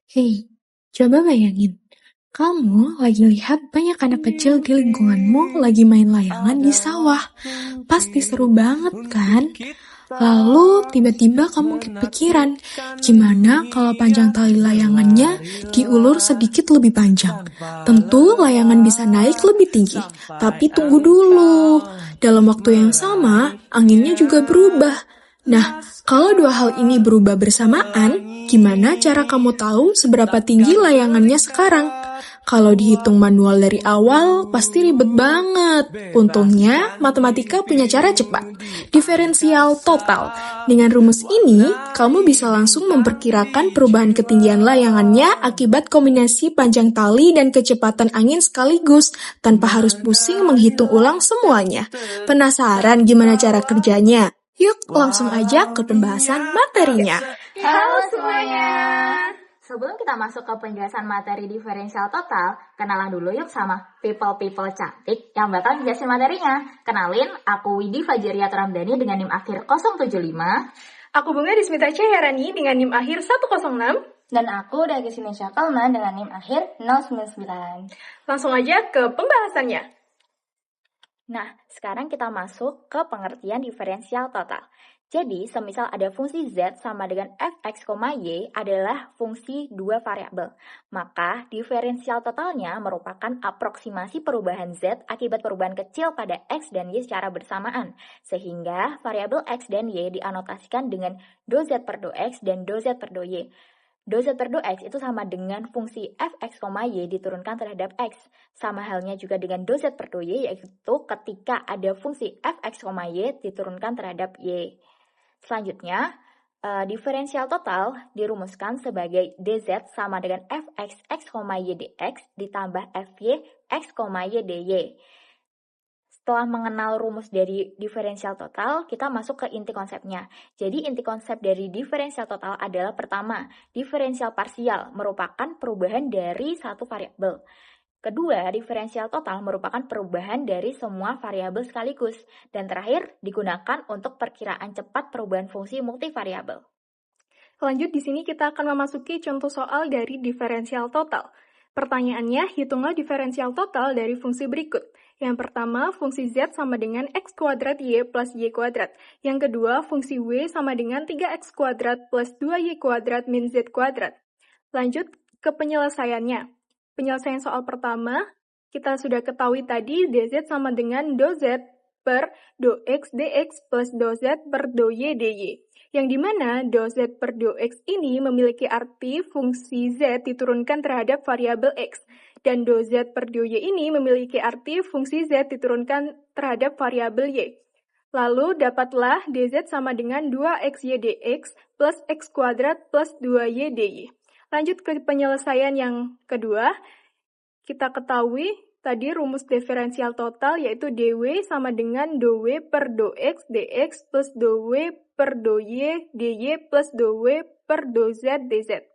Hei, coba bayangin, kamu lagi lihat banyak anak kecil di lingkunganmu lagi main layangan di sawah. Pasti seru banget kan? Lalu tiba-tiba kamu kepikiran, gimana kalau panjang tali layangannya diulur sedikit lebih panjang? Tentu layangan bisa naik lebih tinggi, tapi tunggu dulu. Dalam waktu yang sama, anginnya juga berubah. Nah, kalau dua hal ini berubah bersamaan, gimana cara kamu tahu seberapa tinggi layangannya sekarang? Kalau dihitung manual dari awal, pasti ribet banget. Untungnya, matematika punya cara cepat. Diferensial total. Dengan rumus ini, kamu bisa langsung memperkirakan perubahan ketinggian layangannya akibat kombinasi panjang tali dan kecepatan angin sekaligus, tanpa harus pusing menghitung ulang semuanya. Penasaran gimana cara kerjanya? Yuk, langsung aja ke pembahasan materinya. Halo semuanya! Sebelum kita masuk ke penjelasan materi diferensial total, kenalan dulu yuk sama people-people cantik yang bakal jelasin materinya. Kenalin, aku Widi Fajiria Ramdhani dengan NIM akhir 075. Aku Bunga Dismita Cahyarani dengan NIM akhir 106. Dan aku Dagi Sinesha Kalman dengan NIM akhir 099. Langsung aja ke pembahasannya. Nah, sekarang kita masuk ke pengertian diferensial total. Jadi, semisal ada fungsi Z sama dengan fx, y adalah fungsi dua variabel. Maka, diferensial totalnya merupakan aproksimasi perubahan Z akibat perubahan kecil pada X dan Y secara bersamaan. Sehingga, variabel X dan Y dianotasikan dengan do Z per do X dan do Z per do Y. Do Z per do X itu sama dengan fungsi fx, y diturunkan terhadap X. Sama halnya juga dengan do Z per do Y, yaitu ketika ada fungsi fx, y diturunkan terhadap Y. Selanjutnya, diferensial total dirumuskan sebagai dz sama dengan fx, x, y dx ditambah fy, x, y dy. Setelah mengenal rumus dari diferensial total, kita masuk ke inti konsepnya. Jadi inti konsep dari diferensial total adalah pertama, diferensial parsial merupakan perubahan dari satu variabel. Kedua, diferensial total merupakan perubahan dari semua variabel sekaligus. Dan terakhir, digunakan untuk perkiraan cepat perubahan fungsi multivariabel. Lanjut, di sini kita akan memasuki contoh soal dari diferensial total. Pertanyaannya, hitunglah diferensial total dari fungsi berikut. Yang pertama, fungsi Z sama dengan X kuadrat Y plus Y kuadrat. Yang kedua, fungsi W sama dengan 3X kuadrat plus 2Y kuadrat min Z kuadrat. Lanjut ke penyelesaiannya. Penyelesaian soal pertama, kita sudah ketahui tadi dz sama dengan do z per do x dx plus do z per do y dy. Yang dimana do z per do x ini memiliki arti fungsi z diturunkan terhadap variabel x. Dan do z per do y ini memiliki arti fungsi z diturunkan terhadap variabel y. Lalu dapatlah dz sama dengan 2xy dx plus x kuadrat plus 2y dy. Lanjut ke penyelesaian yang kedua, kita ketahui tadi rumus diferensial total yaitu dw sama dengan do w per do x dx plus do w per do y dy plus do w per do z dz.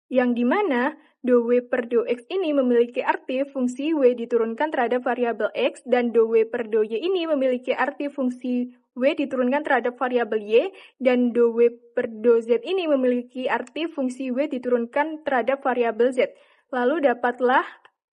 Yang dimana do w per do x ini memiliki arti fungsi w diturunkan terhadap variabel x dan do w per do y ini memiliki arti fungsi w diturunkan terhadap variabel y dan do w per do z ini memiliki arti fungsi w diturunkan terhadap variabel z. Lalu dapatlah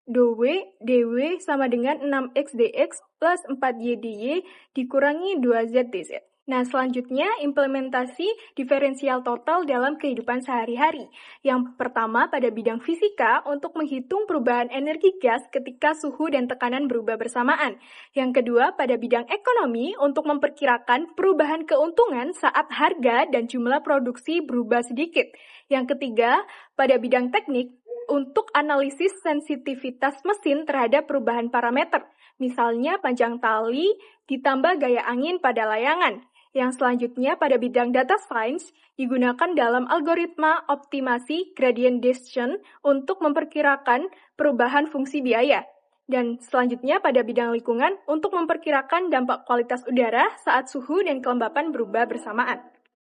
do w dw sama dengan 6x dx plus 4y dy dikurangi 2z dz. Nah, selanjutnya implementasi diferensial total dalam kehidupan sehari-hari. Yang pertama pada bidang fisika untuk menghitung perubahan energi gas ketika suhu dan tekanan berubah bersamaan. Yang kedua pada bidang ekonomi untuk memperkirakan perubahan keuntungan saat harga dan jumlah produksi berubah sedikit. Yang ketiga pada bidang teknik untuk analisis sensitivitas mesin terhadap perubahan parameter. Misalnya panjang tali ditambah gaya angin pada layangan. Yang selanjutnya pada bidang data science digunakan dalam algoritma optimasi gradient descent untuk memperkirakan perubahan fungsi biaya. Dan selanjutnya pada bidang lingkungan untuk memperkirakan dampak kualitas udara saat suhu dan kelembapan berubah bersamaan.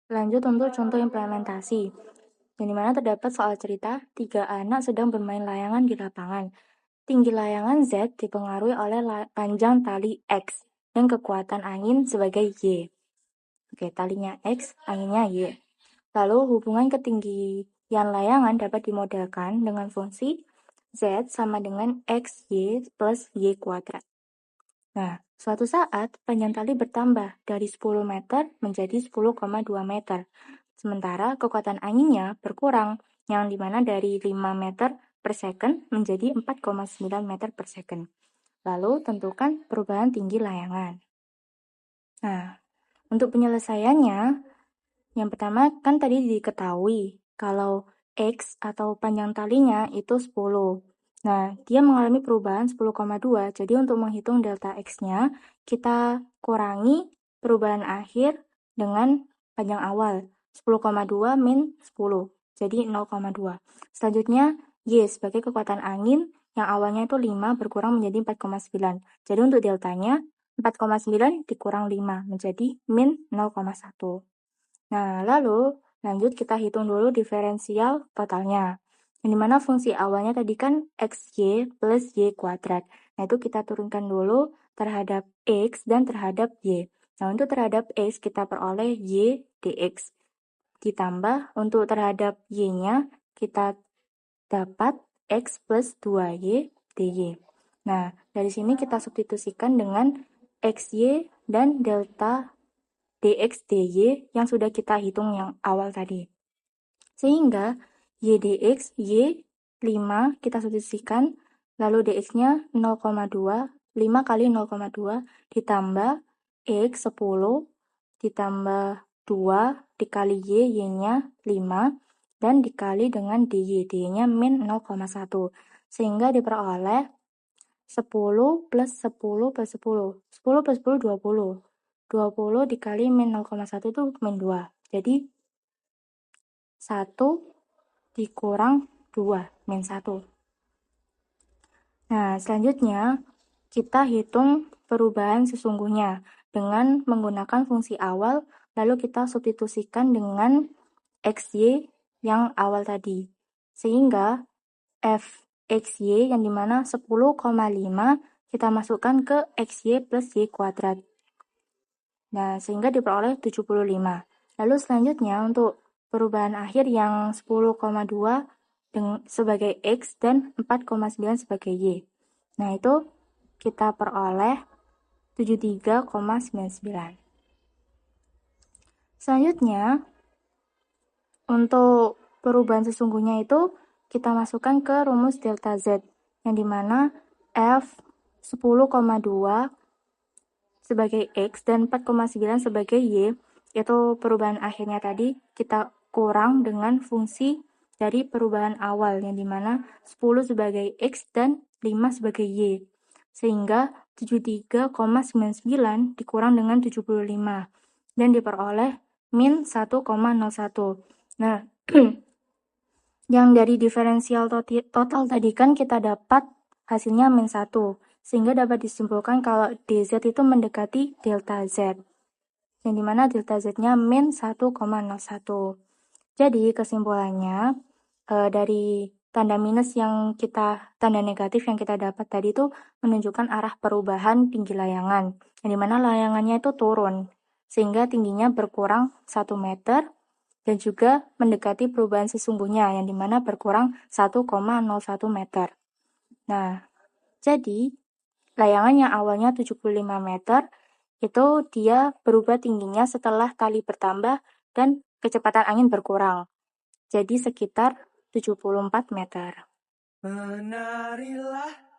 Lanjut untuk contoh implementasi. Yang dimana terdapat soal cerita, 3 anak sedang bermain layangan di lapangan. Tinggi layangan Z dipengaruhi oleh panjang tali X dan kekuatan angin sebagai Y. Oke, talinya X, anginnya Y. Lalu hubungan yang layangan dapat dimodelkan dengan fungsi Z sama dengan XY plus Y kuadrat. Nah, suatu saat panjang tali bertambah dari 10 meter menjadi 10,2 meter. Sementara kekuatan anginnya berkurang, yang dimana dari 5 meter per second menjadi 4,9 meter per second. Lalu tentukan perubahan tinggi layangan. Nah, untuk penyelesaiannya, yang pertama kan tadi diketahui kalau X atau panjang talinya itu 10. Nah, dia mengalami perubahan 10,2. Jadi untuk menghitung delta X-nya, kita kurangi perubahan akhir dengan panjang awal. 10,2 min 10. Jadi 0,2. Selanjutnya, Y sebagai kekuatan angin yang awalnya itu 5 berkurang menjadi 4,9. Jadi untuk deltanya, 4,9 dikurang 5 menjadi min 0,1. Nah, lalu lanjut kita hitung dulu diferensial totalnya. Yang dimana fungsi awalnya tadi kan XY plus Y kuadrat. Nah, itu kita turunkan dulu terhadap X dan terhadap Y. Nah, untuk terhadap X kita peroleh Y dx. Ditambah untuk terhadap Y-nya kita dapat X plus 2Y dy. Nah, dari sini kita substitusikan dengan XY dan delta dx dy yang sudah kita hitung yang awal tadi. Sehingga y dx, y 5 kita substitusikan, lalu dx-nya 0,2, 5 kali 0,2 ditambah x 10 ditambah 2 dikali y-nya 5 dan dikali dengan dy-nya min 0,1 sehingga diperoleh 10 plus 10 plus 10 10 plus 10 20 20 dikali min 0,1 itu min 2 jadi 1 dikurang 2 min 1. Nah, selanjutnya kita hitung perubahan sesungguhnya dengan menggunakan fungsi awal, lalu kita substitusikan dengan XY yang awal tadi. Sehingga fxy yang dimana 10,5 kita masukkan ke xy plus y kuadrat. Nah, sehingga diperoleh 75. Lalu selanjutnya untuk perubahan akhir yang 10,2 sebagai X dan 4,9 sebagai Y. Nah, itu kita peroleh 73,99. Selanjutnya, untuk perubahan sesungguhnya itu kita masukkan ke rumus delta Z, yang dimana F 10,2 sebagai X dan 4,9 sebagai Y, itu perubahan akhirnya tadi kita kurang dengan fungsi dari perubahan awal, yang dimana 10 sebagai X dan 5 sebagai Y. Sehingga 73,99 dikurang dengan 75 dan diperoleh min 1,01. Nah, yang dari diferensial total tadi kan kita dapat hasilnya min 1. Sehingga dapat disimpulkan kalau dz itu mendekati delta z. Yang dimana delta z-nya min 1,01. Jadi kesimpulannya dari tanda minus yang tanda negatif yang kita dapat tadi itu menunjukkan arah perubahan tinggi layangan. Yang dimana layangannya itu turun. Sehingga tingginya berkurang 1 meter dan juga mendekati perubahan sesungguhnya yang dimana berkurang 1,01 meter. Nah, jadi layangan yang awalnya 75 meter itu dia berubah tingginya setelah tali bertambah dan kecepatan angin berkurang. Jadi sekitar 74 meter. Menarilah